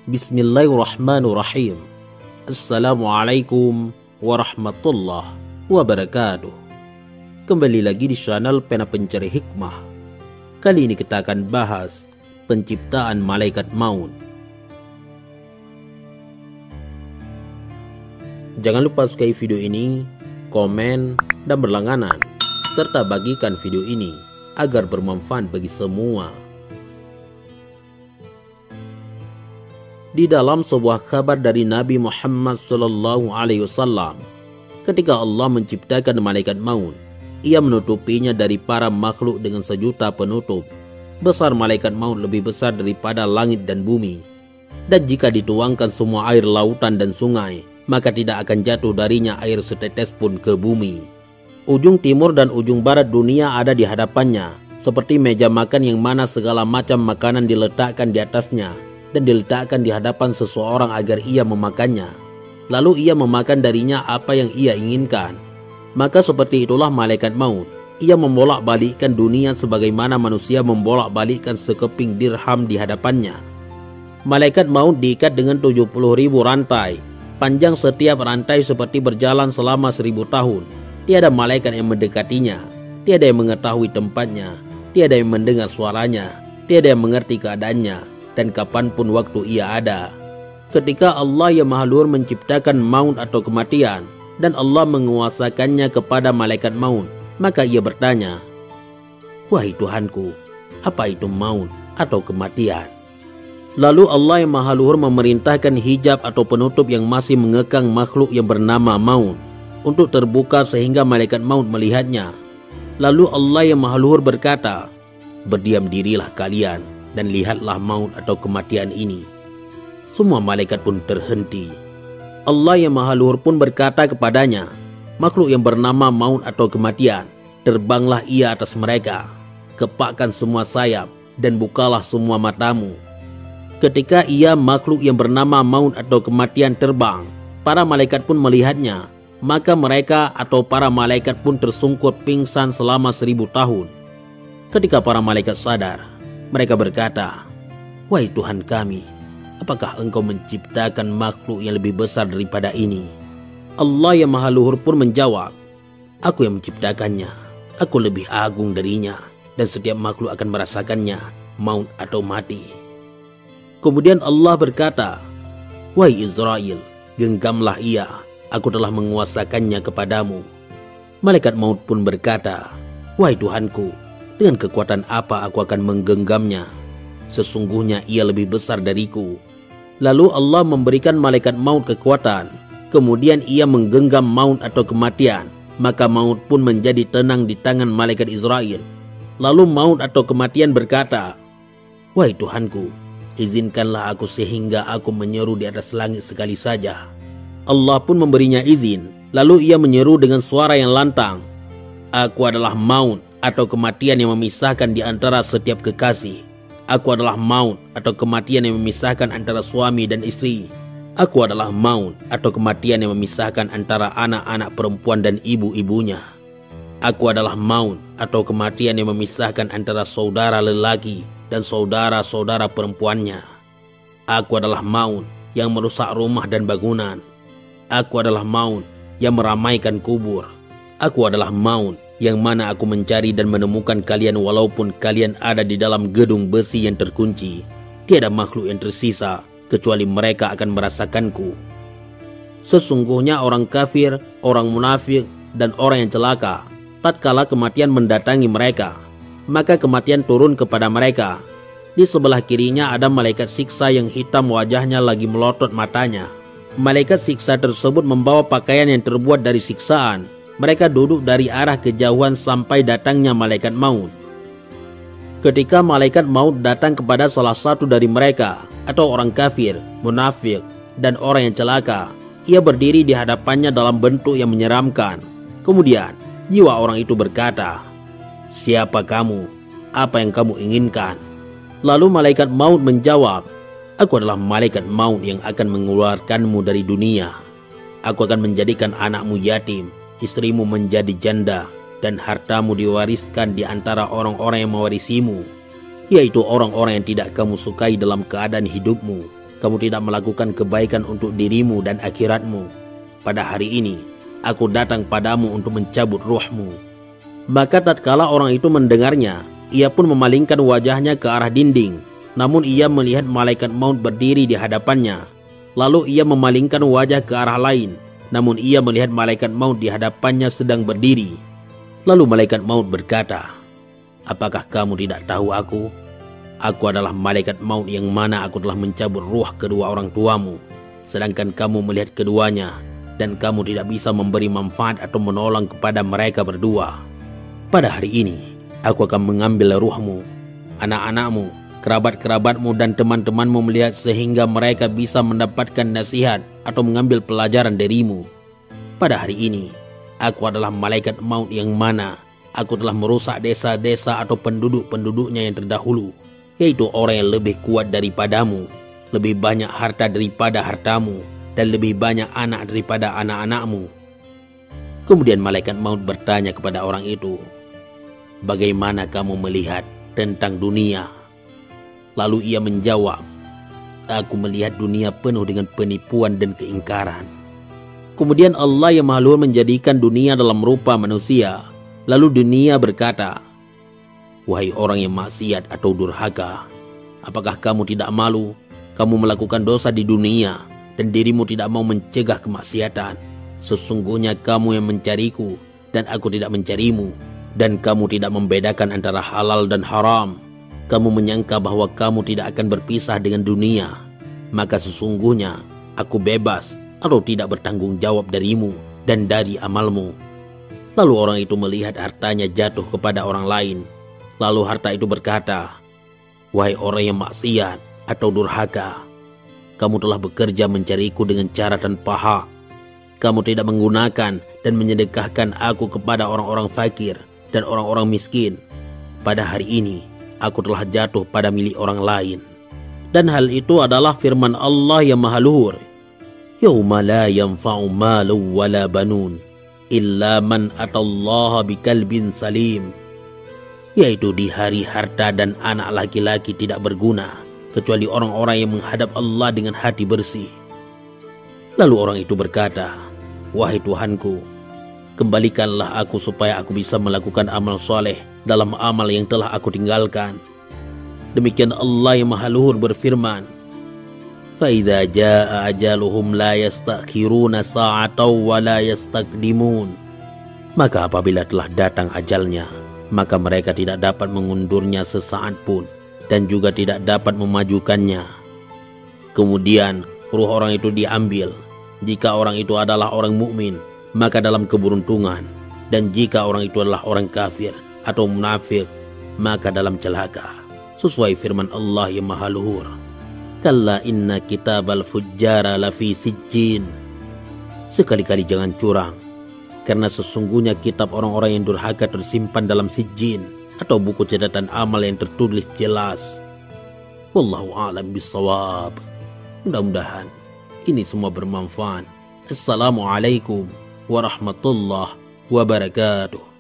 Bismillahirrahmanirrahim. Assalamualaikum warahmatullahi wabarakatuh. Kembali lagi di channel Pena Pencari Hikmah. Kali ini kita akan bahas penciptaan malaikat maut. Jangan lupa sukai video ini, komen, dan berlangganan, serta bagikan video ini agar bermanfaat bagi semua. Di dalam sebuah kabar dari Nabi Muhammad SAW, ketika Allah menciptakan malaikat maut, ia menutupinya dari para makhluk dengan sejuta penutup. Besar malaikat maut lebih besar daripada langit dan bumi. Dan jika dituangkan semua air lautan dan sungai, maka tidak akan jatuh darinya air setetes pun ke bumi. Ujung timur dan ujung barat dunia ada di hadapannya, seperti meja makan yang mana segala macam makanan diletakkan di atasnya dan diletakkan di hadapan seseorang agar ia memakannya. Lalu ia memakan darinya apa yang ia inginkan. Maka seperti itulah malaikat maut. Ia membolak-balikkan dunia sebagaimana manusia membolak-balikkan sekeping dirham di hadapannya. Malaikat maut diikat dengan 70.000 rantai. Panjang setiap rantai seperti berjalan selama 1000 tahun. Tiada malaikat yang mendekatinya. Tiada yang mengetahui tempatnya. Tiada yang mendengar suaranya. Tiada yang mengerti keadaannya dan kapanpun waktu ia ada. Ketika Allah yang Maha Luhur menciptakan maut atau kematian, dan Allah menguasakannya kepada malaikat maut, maka ia bertanya, "Wahai Tuhanku, apa itu maut atau kematian?" Lalu Allah yang Maha Luhur memerintahkan hijab atau penutup yang masih mengekang makhluk yang bernama maut untuk terbuka sehingga malaikat maut melihatnya. Lalu Allah yang Maha Luhur berkata, "Berdiam dirilah kalian dan lihatlah maut atau kematian ini." Semua malaikat pun terhenti. Allah yang Maha Luhur pun berkata kepadanya, "Makhluk yang bernama maut atau kematian, terbanglah ia atas mereka. Kepakkan semua sayap dan bukalah semua matamu." Ketika ia makhluk yang bernama maut atau kematian terbang, para malaikat pun melihatnya. Maka mereka atau para malaikat pun tersungkur pingsan selama 1000 tahun. Ketika para malaikat sadar, mereka berkata, "Wahai Tuhan kami, apakah engkau menciptakan makhluk yang lebih besar daripada ini?" Allah yang Maha Luhur pun menjawab, "Aku yang menciptakannya. Aku lebih agung darinya, dan setiap makhluk akan merasakannya, maut atau mati." Kemudian Allah berkata, "Wahai Israel, genggamlah ia. Aku telah menguasakannya kepadamu." Malaikat maut pun berkata, "Wahai Tuhanku, dengan kekuatan apa aku akan menggenggamnya? Sesungguhnya ia lebih besar dariku." Lalu Allah memberikan malaikat maut kekuatan. Kemudian ia menggenggam maut atau kematian. Maka maut pun menjadi tenang di tangan malaikat Israel. Lalu maut atau kematian berkata, "Wahai Tuhanku, izinkanlah aku sehingga aku menyeru di atas langit sekali saja." Allah pun memberinya izin. Lalu ia menyeru dengan suara yang lantang, "Aku adalah maut atau kematian yang memisahkan di antara setiap kekasih. Aku adalah maut atau kematian yang memisahkan antara suami dan istri. Aku adalah maut atau kematian yang memisahkan antara anak-anak perempuan dan ibu-ibunya. Aku adalah maut atau kematian yang memisahkan antara saudara lelaki dan saudara-saudara perempuannya. Aku adalah maut yang merusak rumah dan bangunan. Aku adalah maut yang meramaikan kubur. Aku adalah maut yang mana aku mencari dan menemukan kalian walaupun kalian ada di dalam gedung besi yang terkunci. Tiada makhluk yang tersisa kecuali mereka akan merasakanku." Sesungguhnya orang kafir, orang munafik, dan orang yang celaka, tatkala kematian mendatangi mereka, maka kematian turun kepada mereka. Di sebelah kirinya ada malaikat siksa yang hitam wajahnya lagi melotot matanya. Malaikat siksa tersebut membawa pakaian yang terbuat dari siksaan. Mereka duduk dari arah kejauhan sampai datangnya malaikat maut. Ketika malaikat maut datang kepada salah satu dari mereka, atau orang kafir, munafik, dan orang yang celaka, ia berdiri di hadapannya dalam bentuk yang menyeramkan. Kemudian jiwa orang itu berkata, "Siapa kamu? Apa yang kamu inginkan?" Lalu malaikat maut menjawab, "Aku adalah malaikat maut yang akan mengeluarkanmu dari dunia. Aku akan menjadikan anakmu yatim, istrimu menjadi janda, dan hartamu diwariskan di antara orang-orang yang mewarisimu, yaitu orang-orang yang tidak kamu sukai dalam keadaan hidupmu. kamu tidak melakukan kebaikan untuk dirimu dan akhiratmu. Pada hari ini, aku datang padamu untuk mencabut ruhmu." Maka tatkala orang itu mendengarnya, ia pun memalingkan wajahnya ke arah dinding. Namun ia melihat malaikat maut berdiri di hadapannya. Lalu ia memalingkan wajah ke arah lain. Namun ia melihat malaikat maut di hadapannya sedang berdiri. Lalu malaikat maut berkata, "Apakah kamu tidak tahu aku? Aku adalah malaikat maut yang mana aku telah mencabut ruh kedua orang tuamu. Sedangkan kamu melihat keduanya, dan kamu tidak bisa memberi manfaat atau menolong kepada mereka berdua. Pada hari ini, aku akan mengambil ruhmu, anak-anakmu, kerabat-kerabatmu dan teman-temanmu melihat sehingga mereka bisa mendapatkan nasihat atau mengambil pelajaran darimu. Pada hari ini, aku adalah malaikat maut yang mana aku telah merusak desa-desa atau penduduk-penduduknya yang terdahulu, yaitu orang yang lebih kuat daripadamu, lebih banyak harta daripada hartamu, dan lebih banyak anak daripada anak-anakmu." Kemudian malaikat maut bertanya kepada orang itu, "Bagaimana kamu melihat tentang dunia?" Lalu ia menjawab, "Aku melihat dunia penuh dengan penipuan dan keingkaran." Kemudian Allah yang Maha Luhur menjadikan dunia dalam rupa manusia. Lalu dunia berkata, "Wahai orang yang maksiat atau durhaka, apakah kamu tidak malu? Kamu melakukan dosa di dunia dan dirimu tidak mau mencegah kemaksiatan. Sesungguhnya kamu yang mencariku dan aku tidak mencarimu. Dan kamu tidak membedakan antara halal dan haram. Kamu menyangka bahwa kamu tidak akan berpisah dengan dunia. Maka sesungguhnya aku bebas atau tidak bertanggung jawab darimu dan dari amalmu." Lalu orang itu melihat hartanya jatuh kepada orang lain. Lalu harta itu berkata, "Wahai orang yang maksiat atau durhaka, kamu telah bekerja mencariku dengan cara tanpa hak. Kamu tidak menggunakan dan menyedekahkan aku kepada orang-orang fakir dan orang-orang miskin. Pada hari ini, aku telah jatuh pada milik orang lain." Dan hal itu adalah firman Allah yang Maha Luhur, "Yauma la yanfa'u malun wala banun illa man atallaha biqalbin salim." Yaitu di hari harta dan anak laki-laki tidak berguna kecuali orang-orang yang menghadap Allah dengan hati bersih. Lalu orang itu berkata, "Wahai Tuhanku, kembalikanlah aku supaya aku bisa melakukan amal soleh dalam amal yang telah aku tinggalkan." Demikian Allah yang Maha Luhur berfirman, "Faidza jaa ajaluhum la yastakhiruna sa'atan wa la yastaqdimun." Maka apabila telah datang ajalnya, maka mereka tidak dapat mengundurnya sesaat pun dan juga tidak dapat memajukannya. Kemudian ruh orang itu diambil. Jika orang itu adalah orang mukmin, maka dalam keberuntungan, dan jika orang itu adalah orang kafir atau munafik, maka dalam celaka. Sesuai firman Allah yang Maha Luhur, "Kalla inna kitabal fujjara lafi sijjin." Sekali-kali jangan curang, karena sesungguhnya kitab orang-orang yang durhaka tersimpan dalam sijjin, atau buku catatan amal yang tertulis jelas. Wallahu a'lam bishawab. Mudah-mudahan ini semua bermanfaat. Assalamualaikum warahmatullahi wabarakatuh.